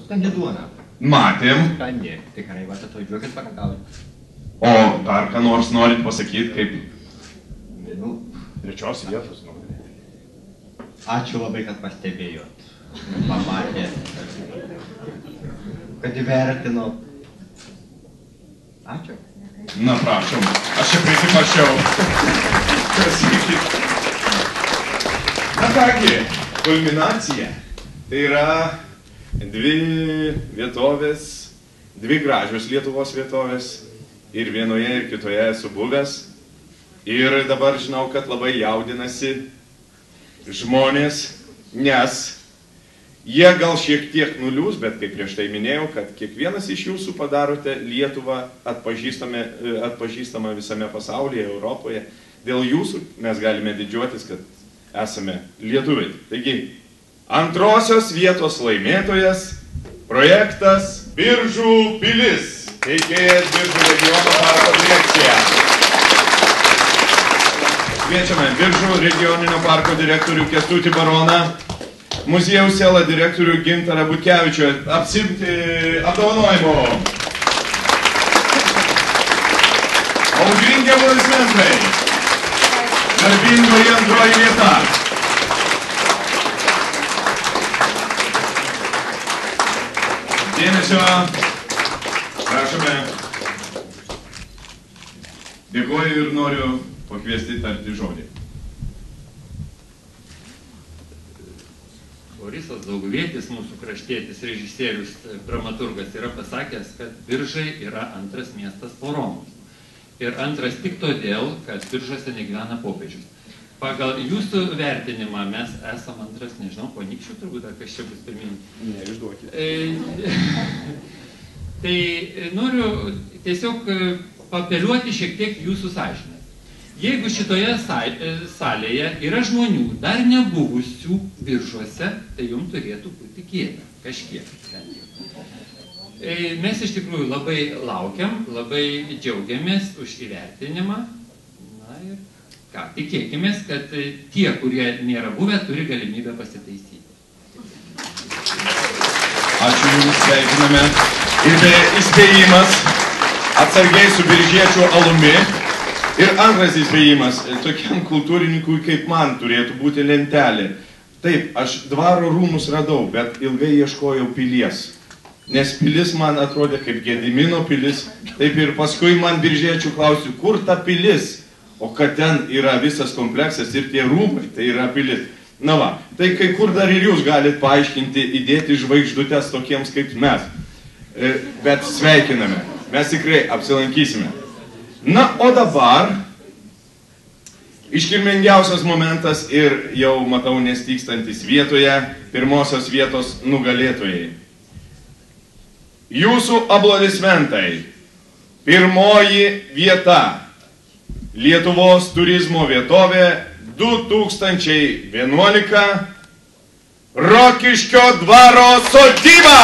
skani duona. Matėm. Skani, tikrai, va, atvažiuokit paragauti. O dar ką nors norit pasakyti, kaip Nu, trečios vietos? ačiū labai, kad pastebėjot. Pamatėt. Kad įvertinot. Ačiū. Na, prašom, aš čia prisipašiau. Klausykit. Na kągi, kulminacija. Tai yra dvi vietovės, dvi gražios Lietuvos vietovės. Ir vienoje, ir kitoje esu buvęs. Ir dabar žinau, kad labai jaudinasi žmonės, nes jie gal šiek tiek nuliūs, bet kaip prieš tai minėjau, kad kiekvienas iš jūsų padarote Lietuvą atpažįstamą visame pasaulyje, Europoje. Dėl jūsų mes galime didžiuotis, kad esame lietuviai. Taigi, antrosios vietos laimėtojas, projektas Biržų pilis, teikėjas Biržų regiono parko direkcija. Kviečiame Biržų regioninio parko direktorių Kęstutį Baroną, muziejaus Sela direktorių Gintarą Butkevičių apsiimti apdovanojimo. Audringi aplodismentai. Garbingoji antroji vieta. Dėmesio. Prašome. Dėkoju ir noriu pakviesti tarti žodį. Borisas Dauguvietis, mūsų kraštietis, režisierius, dramaturgas, yra pasakęs, kad Biržai yra antras miestas po Romos. Ir antras tik todėl, kad Biržuose negyvena popiežius. Pagal jūsų vertinimą mes esam antras, nežinau, po Anykščių turbūt, ar kas čia bus pirminis. Neišduokit. Tai noriu tiesiog papeliuoti šiek tiek jūsų sąžinės. Jeigu šitoje salėje yra žmonių dar nebuvusių Biržuose, tai jums turėtų būti gėda kažkiek. Mes iš tikrųjų labai laukiam, labai džiaugiamės už įvertinimą. Na ir ką, tikėkimės, kad tie, kurie nėra buvę, turi galimybę pasitaisyti. Ačiū Jums, sveikiname. Ir be įspėjimas, atsargiai su biržiečių alumi. Ir antras įspėjimas, tokiam kultūrininkui kaip man turėtų būti lentelė. Taip, aš dvaro rūmus radau, bet ilgai ieškojau pilies. Nes pilis man atrodė kaip Gedimino pilis. Taip ir paskui man biržiečių klausiu, kur ta pilis? O kad ten yra visas kompleksas ir tie rūmai, tai yra pilis. Na va, tai kai kur dar ir jūs galite paaiškinti, įdėti žvaigždutes tokiems kaip mes. Bet sveikiname, mes tikrai apsilankysime. Na, o dabar iškilmingiausias momentas ir jau matau nestykstantis vietoje, pirmosios vietos nugalėtojai. Jūsų aplodismentai. Pirmoji vieta. Lietuvos turizmo vietovė 2011. Rokiškio dvaro sodyba.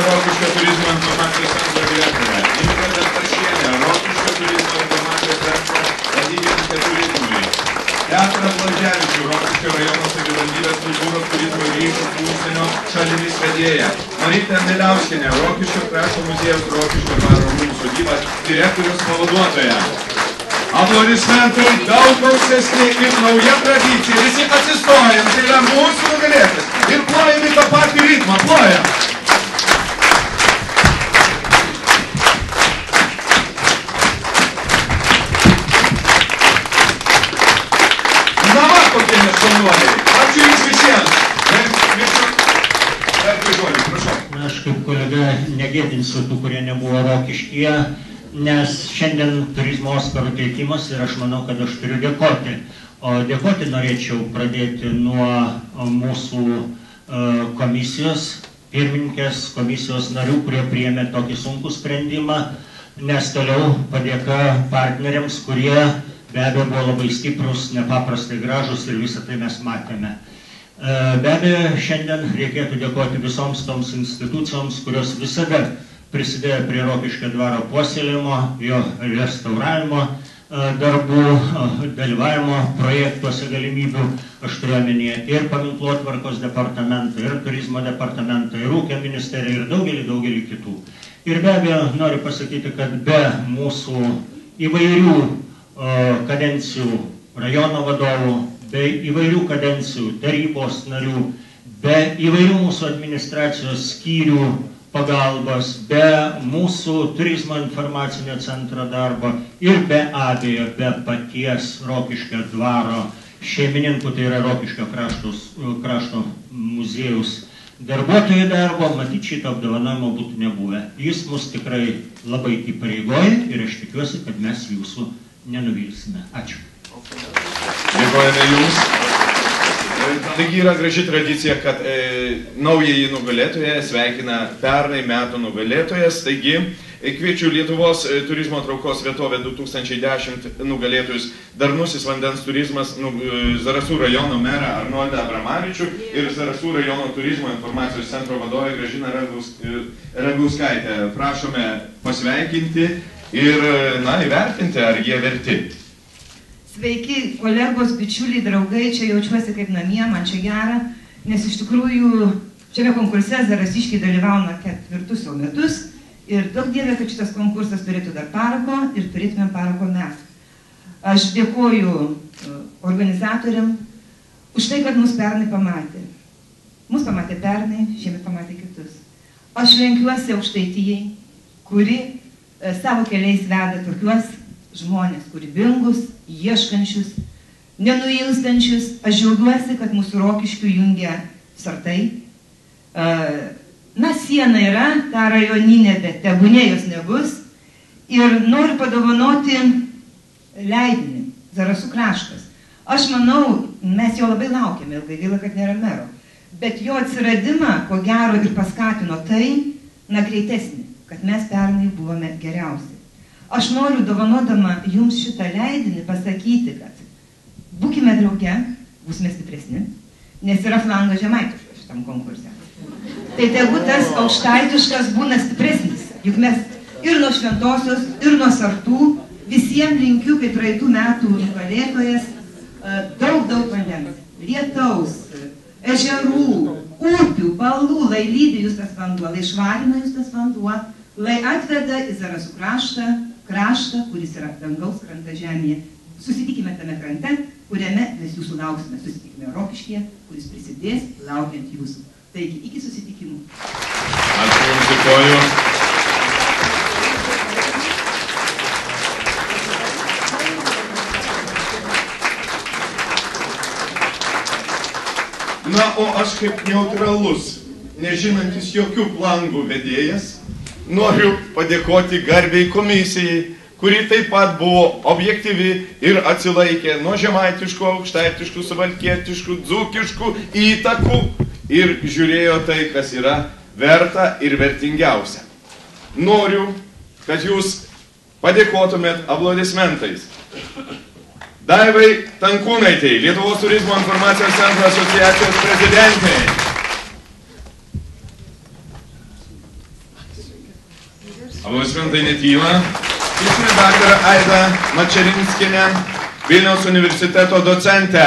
Rokiškio turizmo informacijos centro direktorė. Ingrida Stašienė, Rokiškio turizmo informacijos centro vadybininkė turizmui. Petras Blaževičius, Rokiškio rajono savivaldybės kultūros turizmo ir ryšių su užsienio šalimis vedėja. Marytė Miliauskienė, Rokiškio krašto muziejaus Rokiškio dvaro rūmų sodybos direktorius pavaduotoja. Aplodismentai daug aukštesni ir nauja tradicija. Visi atsistojam, tai yra mūsų nugalėtas. Ir plojam į tą patį ritmą, plojam. Ačiū Jums visiems. Aš kaip kolega negėdinsiu tų, kurie nebuvo Rokiškyje, nes šiandien turizmo Oskarų teikimas ir aš manau, kad aš turiu dėkoti. O dėkoti norėčiau pradėti nuo mūsų komisijos, pirmininkės, komisijos narių, kurie priėmė tokį sunkų sprendimą, nes toliau padėka partneriams, kurie be abejo buvo labai stiprus, nepaprastai gražus ir visą tai mes matėme. Be abejo, šiandien reikėtų dėkoti visoms toms institucijoms, kurios visada prisidėjo prie Rokiškio dvaro puoselėjimo, jo restauravimo darbų, dalyvavimo projektuose galimybių. Aš turiu omenyje ir paminklotvarkos departamentą, ir turizmo departamentą, ir ūkio ministeriją, ir daugelį kitų. Ir be abejo, noriu pasakyti, kad be mūsų įvairių kadencijų rajono vadovų, be įvairių kadencijų tarybos narių, be įvairių mūsų administracijos skyrių pagalbos, be mūsų turizmo informacinio centro darbo ir be abejo, be paties Rokiškio dvaro šeimininkų, tai yra Rokiškio krašto muziejaus darbuotojų darbo, matyt, šito apdovanojimo būtų nebuvę. Jis mus tikrai labai įpareigoja ir aš tikiuosi, kad mes jūsų nenuvilsime. Ačiū. Dėkojame Jums. Taigi yra graži tradicija, kad naująjį nugalėtoją sveikina pernai metų nugalėtojas. Taigi kviečiu Lietuvos turizmo traukos vietovė 2010 nugalėtojus Darnusis vandens turizmas, Zarasų rajono merą Arnoldą Abramavičių ir Zarasų rajono turizmo informacijos centro vadovę Gražiną Ragauskaitę. Prašome pasveikinti ir įvertinti, ar jie verti. Sveiki, kolegos, bičiuliai, draugai, čia jaučiuosi kaip namie, man čia gera, nes iš tikrųjų šiame konkurse zarasiškiai dalyvauna 4 jau metus ir daug dievė, kad šitas konkursas turėtų dar parako ir turėtumėm parako mes. Aš dėkoju organizatoriam už tai, kad mus pernai pamatė. Mus pamatė pernai, šiemet pamatė kitus. Aš lenkiuosi Aukštaitijai, kuri savo keliais veda tokiuos žmonės kūrybingus, ieškančius, nenuilstančius. Aš džiaugiuosi, kad mūsų Rokiškių jungia sartai. Siena yra, ta rajoninė, bet tebūnė jos nebus. Ir noriu padovanoti leidinį, Zarasų kraštas. Aš manau, mes jo labai laukiame, ilgai gaila, kad nėra mero. Bet jo atsiradimą, ko gero, ir paskatino tai, greitesnį, kad mes pernai buvome geriausi. Aš noriu, dovanodama jums šitą leidinį, pasakyti, kad būkime drauge, būsime stipresni, nes yra flango žemaitiškas šitam konkurse. Tai tegu tas aukštaitiškas būna stipresnis, juk mes ir nuo Šventosios, ir nuo Sartų visiems linkiu, kaip praeitų metų nugalėtojas, daug vandens, lietaus, ežerų, upių, balų, lai lydi jūs tas vanduo, lai švarina jūs tas vanduo, lai atveda į Zarasų kraštą, kuris yra dangaus kranta žemėje. Susitikime tame krante, kuriame mes jūsų lauksime. Susitikime Rokiškyje, kuris prisidės laukiant jūsų. Taigi, iki susitikimų. Ačiū Jums, dėkoju. O aš kaip neutralus, nežinantis jokių plangų vedėjas, noriu padėkoti garbiai komisijai, kuri taip pat buvo objektyvi ir atsilaikė nuo žemaitiškų, aukštaitiškų, suvalkietiškų, dzūkiškų įtakų ir žiūrėjo tai, kas yra verta ir vertingiausia. Noriu, kad jūs padėkotumėt aplodismentais Daivai Tankūnaitei, Lietuvos turizmo informacijos centro asociacijos prezidentai. Aplodismentai netyla. Kviečiame daktarą Aidą Mačerinskienę, Vilniaus universiteto docentę.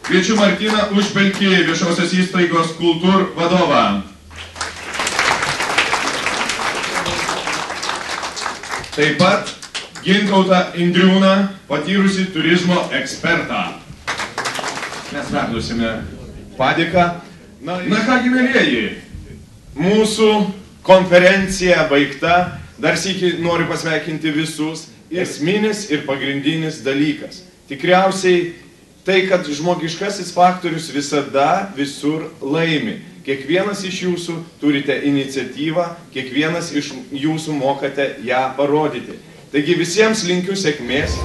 Kviečiu Martyną Užbelkį, viešosios įstaigos Kultūr vadovą. Taip pat Gintautą Indriūną, patyrusi turizmo ekspertą. Mes perduosime padėką. Kągi, mėlieji, mūsų konferencija baigta. Dar sykį noriu pasveikinti visus. Esminis ir pagrindinis dalykas. Tikriausiai tai, kad žmogiškasis faktorius visada visur laimi. Kiekvienas iš jūsų turite iniciatyvą, kiekvienas iš jūsų mokate ją parodyti. Taigi visiems linkiu sėkmės.